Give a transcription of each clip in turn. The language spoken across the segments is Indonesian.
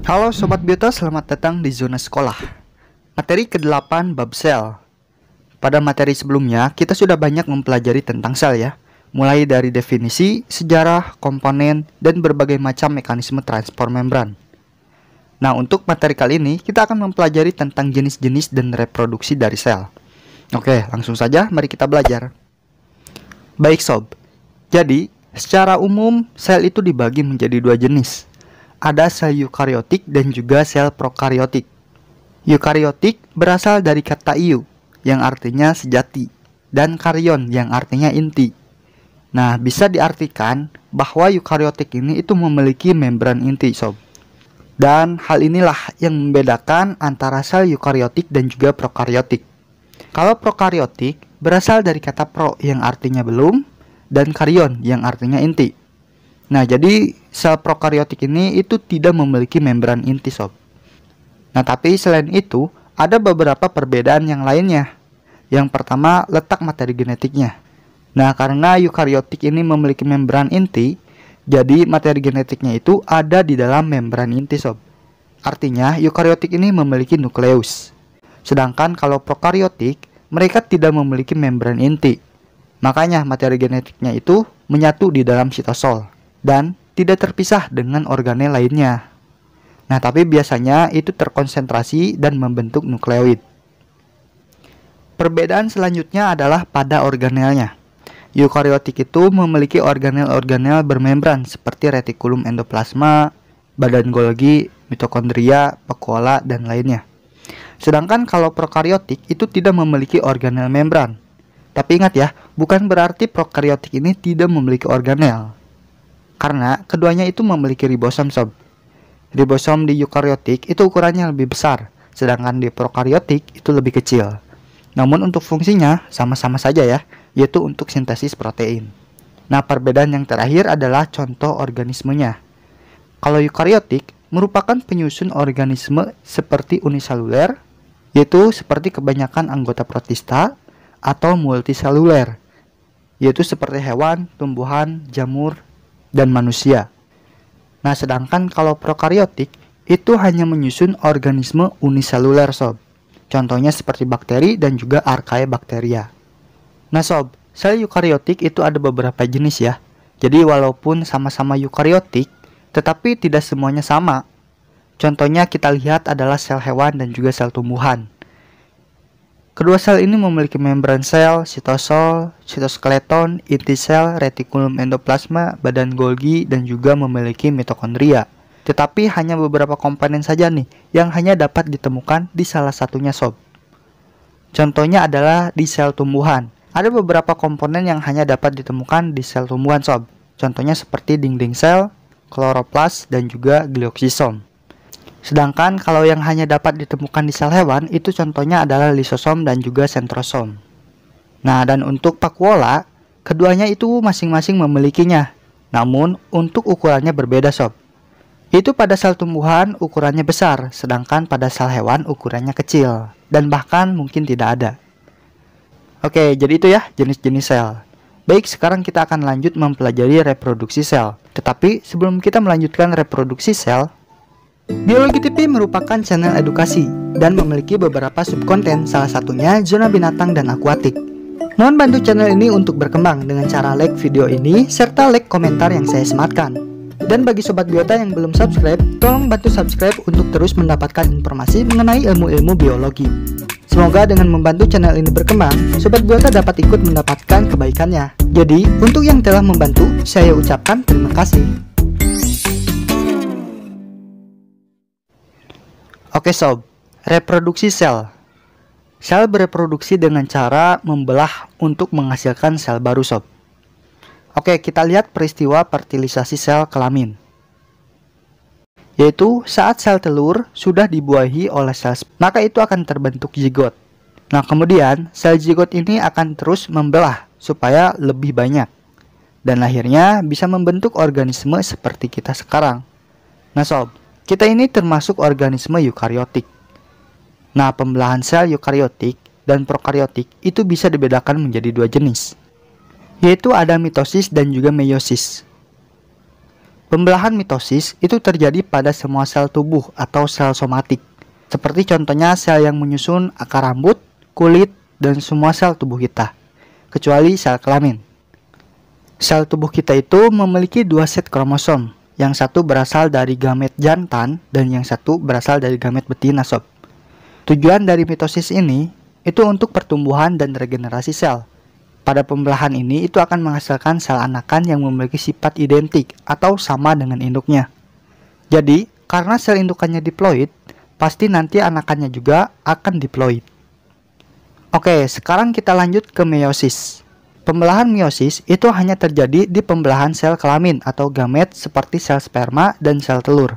Halo Sobat Biota, selamat datang di Zona Sekolah. Materi ke-8 bab sel. Pada materi sebelumnya, kita sudah banyak mempelajari tentang sel ya. Mulai dari definisi, sejarah, komponen, dan berbagai macam mekanisme transport membran. Nah, untuk materi kali ini, kita akan mempelajari tentang jenis-jenis dan reproduksi dari sel. Oke, langsung saja mari kita belajar. Baik Sob, jadi secara umum sel itu dibagi menjadi dua jenis. Ada sel eukariotik dan juga sel prokariotik. Eukariotik berasal dari kata iu, yang artinya sejati, dan karyon, yang artinya inti. Nah, bisa diartikan bahwa eukariotik ini itu memiliki membran inti, Sob. Dan hal inilah yang membedakan antara sel eukariotik dan juga prokariotik. Kalau prokariotik berasal dari kata pro, yang artinya belum, dan karyon, yang artinya inti. Nah, jadi sel prokariotik ini itu tidak memiliki membran inti, Sob. Nah, tapi selain itu, ada beberapa perbedaan yang lainnya. Yang pertama, letak materi genetiknya. Nah, karena eukariotik ini memiliki membran inti, jadi materi genetiknya itu ada di dalam membran inti, Sob. Artinya, eukariotik ini memiliki nukleus. Sedangkan kalau prokariotik, mereka tidak memiliki membran inti. Makanya materi genetiknya itu menyatu di dalam sitosol dan tidak terpisah dengan organel lainnya. Nah, tapi biasanya itu terkonsentrasi dan membentuk nukleoid. Perbedaan selanjutnya adalah pada organelnya. Eukariotik itu memiliki organel-organel bermembran seperti retikulum endoplasma, badan Golgi, mitokondria, vakuola, dan lainnya. Sedangkan kalau prokariotik itu tidak memiliki organel membran. Tapi ingat ya, bukan berarti prokariotik ini tidak memiliki organel. Karena keduanya itu memiliki ribosom, Sob. Ribosom di eukariotik itu ukurannya lebih besar, sedangkan di prokariotik itu lebih kecil. Namun untuk fungsinya sama-sama saja ya, yaitu untuk sintesis protein. Nah, perbedaan yang terakhir adalah contoh organismenya. Kalau eukariotik merupakan penyusun organisme seperti uniseluler, yaitu seperti kebanyakan anggota protista, atau multiseluler, yaitu seperti hewan, tumbuhan, jamur, dan manusia. Nah, sedangkan kalau prokariotik itu hanya menyusun organisme uniseluler, Sob. Contohnya seperti bakteri dan juga Archaebacteria. Nah, Sob, sel eukariotik itu ada beberapa jenis ya. Jadi walaupun sama-sama eukariotik, tetapi tidak semuanya sama. Contohnya kita lihat adalah sel hewan dan juga sel tumbuhan. Kedua sel ini memiliki membran sel, sitosol, sitoskeleton, inti sel, retikulum endoplasma, badan Golgi, dan juga memiliki mitokondria. Tetapi hanya beberapa komponen saja nih yang hanya dapat ditemukan di salah satunya, Sob. Contohnya adalah di sel tumbuhan. Ada beberapa komponen yang hanya dapat ditemukan di sel tumbuhan, Sob. Contohnya seperti dinding sel, kloroplas, dan juga glioksisom. Sedangkan kalau yang hanya dapat ditemukan di sel hewan, itu contohnya adalah lisosom dan juga sentrosom. Nah, dan untuk vakuola, keduanya itu masing-masing memilikinya. Namun, untuk ukurannya berbeda, Sob. Itu pada sel tumbuhan ukurannya besar, sedangkan pada sel hewan ukurannya kecil, dan bahkan mungkin tidak ada. Oke, jadi itu ya jenis-jenis sel. Baik, sekarang kita akan lanjut mempelajari reproduksi sel. Tetapi sebelum kita melanjutkan reproduksi sel, Biologi TV merupakan channel edukasi dan memiliki beberapa subkonten, salah satunya zona binatang dan akuatik. Mohon bantu channel ini untuk berkembang dengan cara like video ini serta like komentar yang saya sematkan. Dan bagi sobat biota yang belum subscribe, tolong bantu subscribe untuk terus mendapatkan informasi mengenai ilmu-ilmu biologi. Semoga dengan membantu channel ini berkembang, sobat biota dapat ikut mendapatkan kebaikannya. Jadi, untuk yang telah membantu, saya ucapkan terima kasih. Oke Sob, reproduksi sel. Sel bereproduksi dengan cara membelah untuk menghasilkan sel baru, Sob. Oke, kita lihat peristiwa fertilisasi sel kelamin. Yaitu saat sel telur sudah dibuahi oleh sel maka itu akan terbentuk zigot. Nah, kemudian sel zigot ini akan terus membelah supaya lebih banyak. Dan akhirnya bisa membentuk organisme seperti kita sekarang. Nah, Sob, kita ini termasuk organisme eukariotik. Nah, pembelahan sel eukariotik dan prokariotik itu bisa dibedakan menjadi dua jenis, yaitu ada mitosis dan juga meiosis. Pembelahan mitosis itu terjadi pada semua sel tubuh atau sel somatik. Seperti contohnya sel yang menyusun akar rambut, kulit, dan semua sel tubuh kita, kecuali sel kelamin. Sel tubuh kita itu memiliki 2 set kromosom, yang satu berasal dari gamet jantan dan yang satu berasal dari gamet betina sob. Tujuan dari mitosis ini itu untuk pertumbuhan dan regenerasi sel. Pada pembelahan ini itu akan menghasilkan sel anakan yang memiliki sifat identik atau sama dengan induknya. Jadi, karena sel indukannya diploid, pasti nanti anakannya juga akan diploid. Oke, sekarang kita lanjut ke meiosis. Pembelahan meiosis itu hanya terjadi di pembelahan sel kelamin atau gamet seperti sel sperma dan sel telur.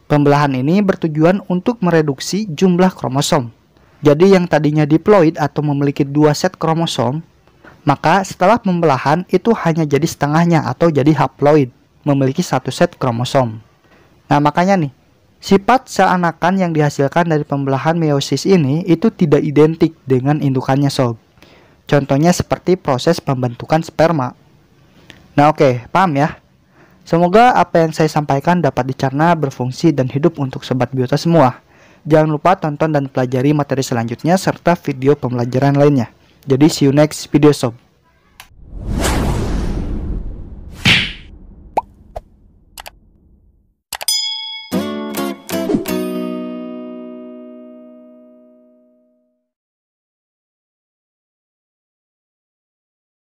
Pembelahan ini bertujuan untuk mereduksi jumlah kromosom. Jadi yang tadinya diploid atau memiliki 2 set kromosom, maka setelah pembelahan itu hanya jadi setengahnya atau jadi haploid, memiliki 1 set kromosom. Nah makanya nih, sifat sel anakan yang dihasilkan dari pembelahan meiosis ini itu tidak identik dengan indukannya sob. Contohnya seperti proses pembentukan sperma. Nah oke, paham ya? Semoga apa yang saya sampaikan dapat dicerna, berfungsi, dan hidup untuk Sobat Biota semua. Jangan lupa tonton dan pelajari materi selanjutnya serta video pembelajaran lainnya. Jadi see you next video sob.